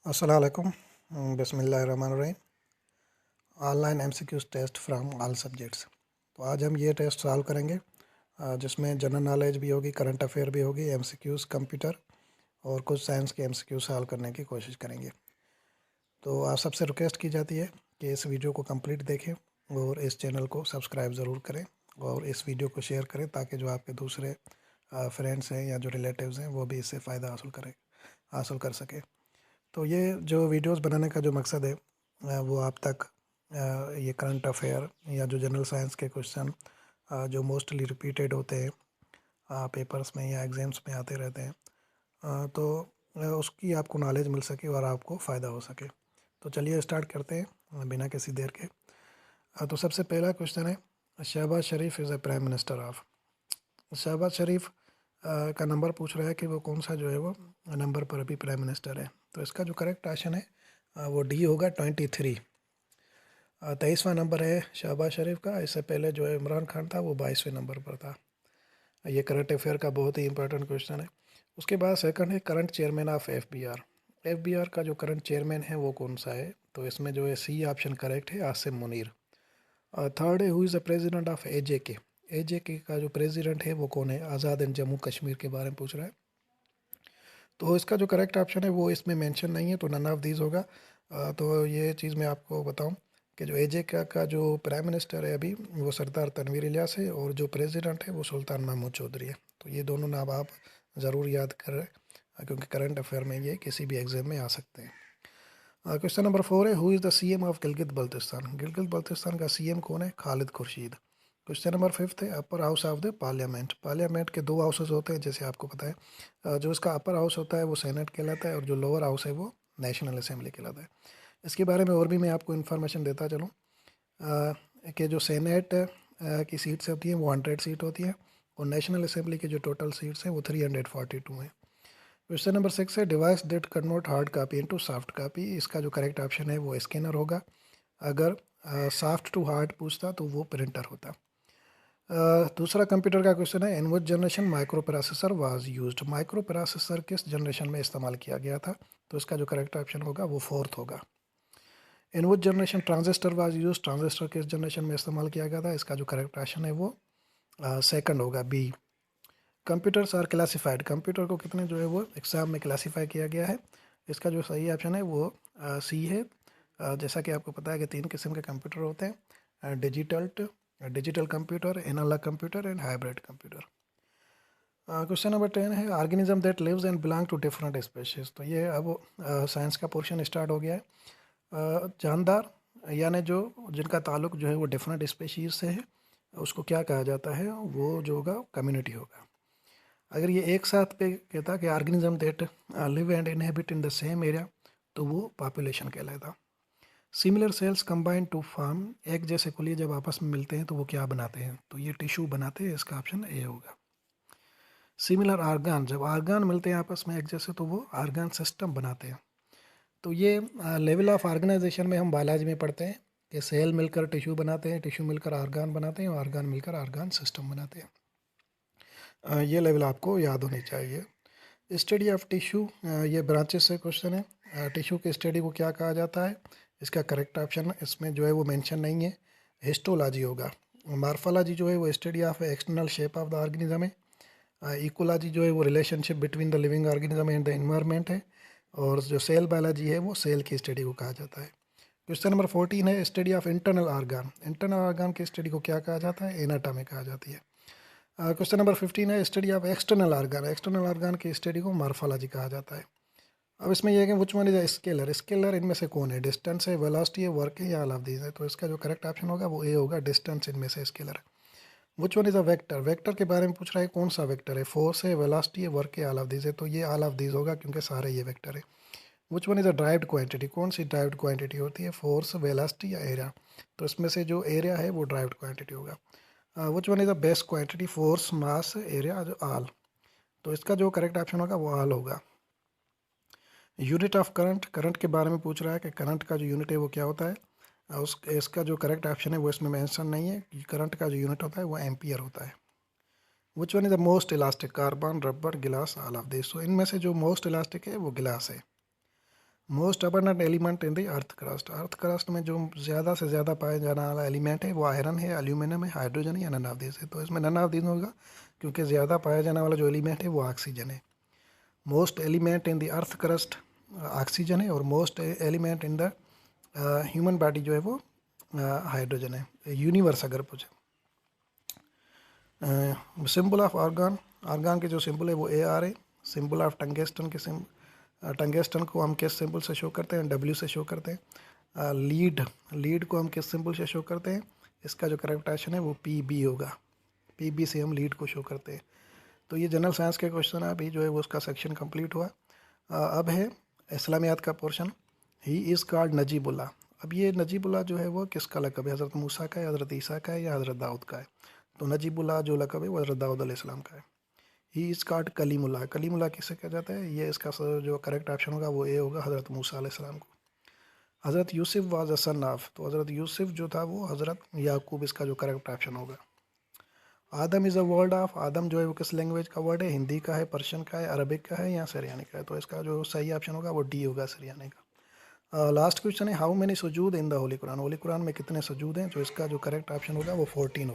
अस्सलाम वालेकुम। बिस्मिल्लाहिर्रहमानिर्रहीम। Online MCQs test from all subjects. तो आज हम ये टेस्ट सॉल्व करेंगे जिसमें जनरल नॉलेज भी होगी, करंट अफेयर भी होगी, एमसीक्यूज कंप्यूटर और कुछ साइंस के एमसीक्यूज सॉल्व करने की कोशिश करेंगे। तो आप सबसे रिक्वेस्ट की जाती है कि इस वीडियो को कंप्लीट देखें और इस चैनल को सब्सक्राइब ज़रूर करें और इस वीडियो को शेयर करें ताकि जो आपके दूसरे फ्रेंड्स हैं या जो रिलेटिव्स हैं वो भी इससे फ़ायदा हासिल कर सकें। तो ये जो वीडियोस बनाने का जो मकसद है वो आप तक ये करंट अफेयर या जो जनरल साइंस के क्वेश्चन जो मोस्टली रिपीटेड होते हैं पेपर्स में या एग्ज़ाम्स में आते रहते हैं, तो उसकी आपको नॉलेज मिल सके और आपको फ़ायदा हो सके। तो चलिए स्टार्ट करते हैं बिना किसी देर के। तो सबसे पहला क्वेश्चन है, Shehbaz Sharif is a prime minister of. Shehbaz Sharif का नंबर पूछ रहा है कि वो कौन सा जो है वो नंबर पर अभी प्राइम मिनिस्टर है। तो इसका जो करेक्ट ऑप्शन है वो डी होगा, 23। 23वां नंबर है शहबाज शरीफ का। इससे पहले जो है इमरान खान था, वो 22वें नंबर पर था। ये करंट अफेयर का बहुत ही इंपॉर्टेंट क्वेश्चन है। उसके बाद सेकंड है, current chairman of FBR. FBR का जो करंट चेयरमैन है वो कौन सा है। तो इसमें जो है सी ऑप्शन करेक्ट है, आसिम मुनीर। और थर्ड है, who is the president of AJK. AJK का जो प्रेसिडेंट है वो कौन है। आज़ाद एंड जम्मू कश्मीर के बारे में पूछ रहा है। तो इसका जो करेक्ट ऑप्शन है वो इसमें मेंशन नहीं है, तो नन ऑफ दीज होगा। तो ये चीज़ मैं आपको बताऊं कि जो एजेके का जो प्राइम मिनिस्टर है अभी वो सरदार तनवीर इलियास है और जो प्रेसिडेंट है वो सुल्तान महमूद चौधरी है। तो ये दोनों नाम आप ज़रूर याद करें क्योंकि करंट अफेयर में ये किसी भी एग्जाम में आ सकते हैं। क्वेश्चन नंबर 4 है, who is the CM of Gilgit Baltistan. Gilgit Baltistan का सीएम कौन है। खालिद खुर्शीद। क्वेश्चन नंबर 5 है, upper house of the parliament. Parliament के दो हाउसेज होते हैं जैसे आपको पता है। जो इसका अपर हाउस होता है वो सेनेट कहलाता है और जो लोअर हाउस है वो नेशनल असेंबली कहलाता है। इसके बारे में और भी मैं आपको इन्फॉर्मेशन देता चलूँ कि जो सेनेट की सीट्स होती हैं वो 100 सीट होती हैं और नेशनल असेंबली की जो टोटल सीट्स हैं वो 342 हैं। क्वेश्चन नंबर 6 है, device that convert hard copy into soft copy. इसका जो करेक्ट ऑप्शन है वो स्कैनर होगा। अगर सॉफ्ट टू हार्ड पूछता तो वो प्रिंटर होता। दूसरा कंप्यूटर का क्वेश्चन है, in which generation microprocessor was used. Microprocessor किस जनरेशन में इस्तेमाल किया गया था। तो इसका जो करेक्ट ऑप्शन होगा वो फोर्थ होगा। In which generation transistor was use. Transistor किस जनरेशन में इस्तेमाल किया गया था। इसका जो करेक्ट ऑप्शन है वो सेकंड होगा, B. Computers are classified. Computer को कितने जो है वो एग्जाम में क्लासीफाई किया गया है। इसका जो सही ऑप्शन है वो सी है। जैसा कि आपको पता है कि 3 किस्म के कंप्यूटर होते हैं, digital computer, analog computer and hybrid computer. Question number 10 है, organism that lives and belong to different species. तो ये अब साइंस का पोर्शन स्टार्ट हो गया है। जानदार यानी जो जिनका ताल्लुक जो है वो डिफरेंट स्पेशीज से है उसको क्या कहा जाता है। वो जो होगा कम्युनिटी होगा। अगर ये एक साथ पे कहता कि organism that live and inhabit in the same area तो वो पॉपुलेशन कहलाता। Similar cells combine to form. एक जैसे कुलिये जब आपस में मिलते हैं तो वो क्या बनाते हैं। तो ये टिश्यू बनाते हैं। इसका ऑप्शन ए होगा। सिमिलर आर्गान, जब आर्गान मिलते हैं आपस में एक जैसे तो वो आर्गान सिस्टम बनाते हैं। तो ये लेवल ऑफ ऑर्गेनाइजेशन में हम बायोलॉजी में पढ़ते हैं कि सेल मिलकर टिश्यू बनाते हैं, टिश्यू मिलकर आर्गान बनाते हैं और आर्गान मिलकर आर्गान सिस्टम बनाते हैं। ये लेवल आपको याद होनी चाहिए। स्टडी ऑफ टिश्यू, ये ब्रांचेस से क्वेश्चन है। टिश्यू के स्टडी को क्या कहा जाता है। इसका करेक्ट ऑप्शन इसमें जो है वो मेंशन नहीं है, हिस्टोलॉजी होगा। मार्फोलॉजी जो है वो study of external shape of the organism है। इकोलॉजी जो है वो relationship between the living organism and the environment है। और जो सेल बायोलॉजी है वो सेल की स्टडी को कहा जाता है। क्वेश्चन नंबर 14 है, study of internal organ. Internal organ की स्टडी को क्या कहा जाता है। एनाटॉमी कहा जाती है। क्वेश्चन नंबर 15 है, study of external organ. External organ की स्टडी को मार्फोलॉजी कहा जाता है। अब इसमें यह है कि which one is a scalar. Scalar इनमें से कौन है। डिस्टेंस है, वेलोसिटी है, वर्क है या ऑल ऑफ दीज है। तो इसका जो करेक्ट ऑप्शन होगा वो ए होगा, डिस्टेंस इनमें से स्केलर है। Which one is a vector. Vector के बारे में पूछ रहा है, कौन सा वेक्टर है। फोर्स है, वेलोसिटी है, वर्क है, ऑल ऑफ दीज है। तो ये ऑल ऑफ दीज होगा क्योंकि सारे ये वेक्टर है। Which one is a derived quantity. कौन सी ड्राइव्ड क्वांटिटी होती है, फोर्स, वेलोसिटी या एरिया। तो इसमें से जो एरिया है वो ड्राइव्ड क्वांटिटी होगा। Which one is the best quantity, force, mass, area, all. तो इसका जो करेक्ट ऑप्शन होगा वो ऑल होगा। यूनिट ऑफ करंट, करंट के बारे में पूछ रहा है कि करंट का जो यूनिट है वो क्या होता है। उस इसका जो करेक्ट ऑप्शन है वो इसमें मेंशन नहीं है। करंट का जो यूनिट होता है वो एम्पियर होता है। Which one is the most elastic, carbon, rubber, गिलास, ऑल ऑफ दिस। सो इनमें से जो मोस्ट इलास्टिक है वो गिलास है। Most abundant element in the earth crust में जो ज़्यादा से ज़्यादा पाया जाने वाला एलिमेंट है वो आयरन है, एल्यूमिनियम है, हाइड्रोजन है या नन ऑफ दिस है। तो इसमें नन ऑफ दिस होगा क्योंकि ज़्यादा पाया जाने वाला जो एलिमेंट है वो ऑक्सीजन है। Most element in the earth crust oxygen है और most element in the human body जो है वो हाइड्रोजन है। यूनिवर्स अगर पूछे सिंबल ऑफ आर्गन, आर्गन के जो सिंबल है वो AR है। सिंबल ऑफ टंगस्टन के टंगस्टन को हम किस सिंबल से शो करते हैं? W से शो करते हैं। लीड को हम किस सिंबल से शो करते हैं? इसका जो करेक्ट ऑप्शन है वो PB होगा। PB से हम लीड को शो करते हैं। तो ये जनरल साइंस के क्वेश्चन अभी जो है वो उसका सेक्शन कंप्लीट हुआ। अब है इस्लामियात का portion. He is called Najibullah. अब ये नजीबुल्ला जो है वो किसका लक़ब है? हज़रत मूसा का है, हज़रत ईसा का है या हज़रत दाऊद का है? तो नजीबुल्ला जो लक़ब है वो हज़रत दाऊद अलैहिस्सलाम का है। He is called Kalimulla. Kalimulla किसे कहा जाता है? ये इसका जो करेक्ट ऑप्शन होगा वो ए होगा, हज़रत मूसा अलैहिस्सलाम को। हज़रत Yusuf was a son of, तो हज़रत यूसुफ जो था वो हज़रत याकूब, इसका जो करेक्ट ऑप्शन होगा। आदम इज़ अ वर्ड ऑफ, आदम जो है वो किस लैंग्वेज का वर्ड है? हिंदी का है, पर्शियन का है, अरबिक का है या सरियानी का है? तो इसका जो सही ऑप्शन होगा वो डी होगा, सरियानी का। लास्ट क्वेश्चन है हाउ मेनी सुजूद in the holy Quran. Holy Quran में कितने सजूद हैं? तो इसका जो करेक्ट ऑप्शन होगा वो 14 होगा।